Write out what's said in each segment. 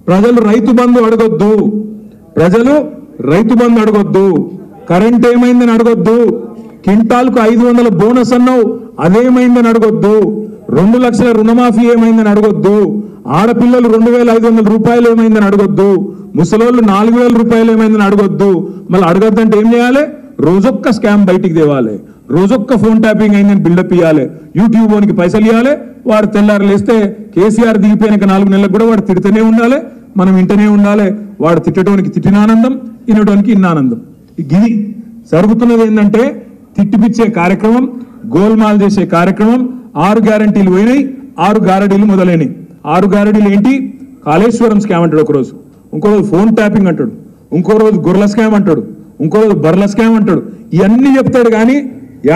ప్రజలు రైతు బంధు అడగొద్దు, ప్రజలు రైతు బంధు అడగొద్దు, కరెంట్ ఏమైందని అడగొద్దు, క్వింటాల్కు 500 బోనస్ అన్నావు అదేమైందని అడగొద్దు, 2 లక్షల రుణమాఫీ ఏమైందని అడగొద్దు, ఆడపిల్లలు 2500 రూపాయలు ఏమైందని అడగొద్దు, ముసలోళ్ళు 4000 రూపాయలు ఏమైందని అడగొద్దు. మళ్ళీ అడగద్దంటే ఏం చేయాలి? రోజొక్క స్కామ్ బయటికి తేవాలి, రోజొక్క ఫోన్ ట్యాపింగ్ అయిందని బిల్డప్ ఇవ్వాలి, యూట్యూబ్ ఓనికి పైసలు ఇవ్వాలి. వాడు తెల్లారు లేస్తే కేసీఆర్ దిగిపోయినాక 4 నెలలకు కూడా వాడు తిడుతూనే ఉండాలి, మనం వింటూనే ఉండాలి. వాడు తిట్టడానికి తిట్టిన ఆనందం, వినడానికి ఇన్న ఆనందం. గిది జరుగుతున్నది. ఏంటంటే తిట్టిపిచ్చే కార్యక్రమం, గోల్మాల్ చేసే కార్యక్రమం. 6 గ్యారంటీలు పోయినాయి, 6 గారడీలు మొదలైనవి. 6 గారడీలు ఏంటి? కాళేశ్వరం స్కామ్ అంటాడు ఒకరోజు, ఇంకో రోజు ఫోన్ ట్యాపింగ్ అంటాడు, ఇంకో రోజు గొర్రెల స్కామ్ అంటాడు, ఇంకో రోజు బర్రెల స్కామ్ అంటాడు. ఇవన్నీ చెప్తాడు. కానీ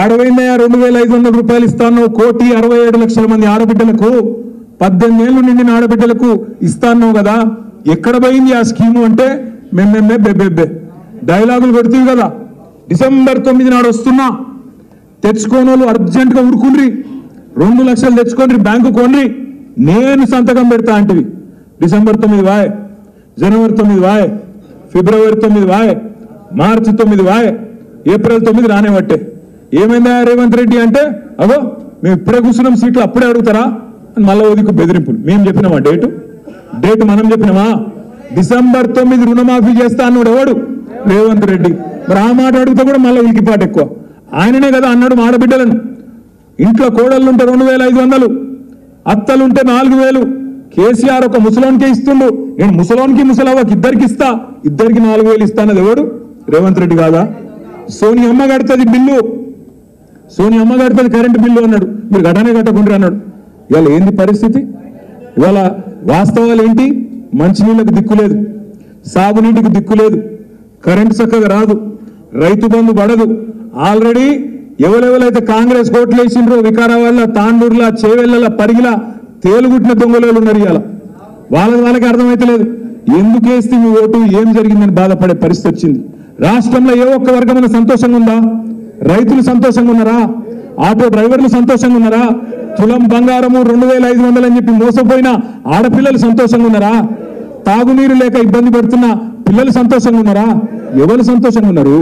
ఏడవైందయా 2500 రూపాయలు ఇస్తాను, 1,67,00,000 మంది ఆడబిడ్డలకు, 18 ఏళ్ళు నిండిన ఆడబిడ్డలకు ఇస్తాను కదా, ఎక్కడ పోయింది ఆ స్కీము అంటే మెమ్మెమ్మే బెబ్బెబ్బే డైలాగులు పెడుతుంది కదా. డిసెంబర్ 9 నాడు వస్తున్నా, తెచ్చుకోనోళ్ళు అర్జెంటుగా ఉరుకుండ్రి, 2 లక్షలు తెచ్చుకోండి, బ్యాంకు కోండి, నేను సంతకం పెడతా అంటివి. డిసెంబర్ 9 వాయ్, జనవరి 9 వాయ్, ఫిబ్రవరి 9 వాయ్, మార్చి 9 వాయ్, ఏప్రిల్ 9 రానే పట్టే. ఏమైందా రేవంత్ రెడ్డి అంటే, అగో మేము ఇప్పుడే కూర్చున్నాం, సీట్లు అప్పుడే అడుగుతారా అని మళ్ళీ ఓదికు బెదిరింపులు. మేము చెప్పినామా డేటు మనం చెప్పినామా? డిసెంబర్ 9 రుణమాఫీ చేస్తా అన్నాడు ఎవడు? రేవంత్ రెడ్డి. మరి ఆ మాట అడిగితే కూడా మళ్ళీ ఉలికిపాటు ఎక్కువ. ఆయననే కదా అన్నాడు ఆడబిడ్డలను. ఇంట్లో కోడళ్ళుంటే 2500, అత్తలుంటే 4000. కేసీఆర్ ఒక ముసలోనికే ఇస్తుండు, నేను ముసలోనికి ముసలవ్వకి ఇద్దరికి ఇస్తా, ఇద్దరికి 4000 ఇస్తానది ఎవడు? రేవంత్ రెడ్డి కాదా? సోనియమ్మ కడుతుంది బిల్లు, సోనియమ్మ కడుతుంది కరెంటు బిల్లు అన్నాడు, మీరు గడనే కట్టకుండా అన్నాడు. ఇవాళ ఏంది పరిస్థితి? ఇవాళ వాస్తవాలు ఏంటి? మంచినీళ్ళకు దిక్కులేదు, సాగునీటికి దిక్కులేదు, కరెంటు చక్కగా రాదు, రైతు బంధు పడదు. ఆల్రెడీ ఎవరెవరైతే కాంగ్రెస్ కోట్లు వేసిండ్రో వికారాబాద్ల, తాండూరుల, చేవెళ్ళ, పరిగిల తేలుగుట్టిన దొంగలు ఉన్నారు. ఇవాళ వాళ్ళకి అర్థమైతలేదు ఎందుకు వేస్తే మీ ఓటు, ఏం జరిగిందని బాధపడే పరిస్థితి వచ్చింది. రాష్ట్రంలో ఏ ఒక్క వర్గమైన సంతోషంగా ఉందా? రైతులు సంతోషంగా ఉన్నారా? ఆటో డ్రైవర్లు సంతోషంగా ఉన్నారా? తులం బంగారము 2500 అని చెప్పి మోసపోయిన ఆడపిల్లలు సంతోషంగా ఉన్నారా? తాగునీరు లేక ఇబ్బంది పెడుతున్న పిల్లలు సంతోషంగా ఉన్నారా? ఎవరు సంతోషంగా ఉన్నారు?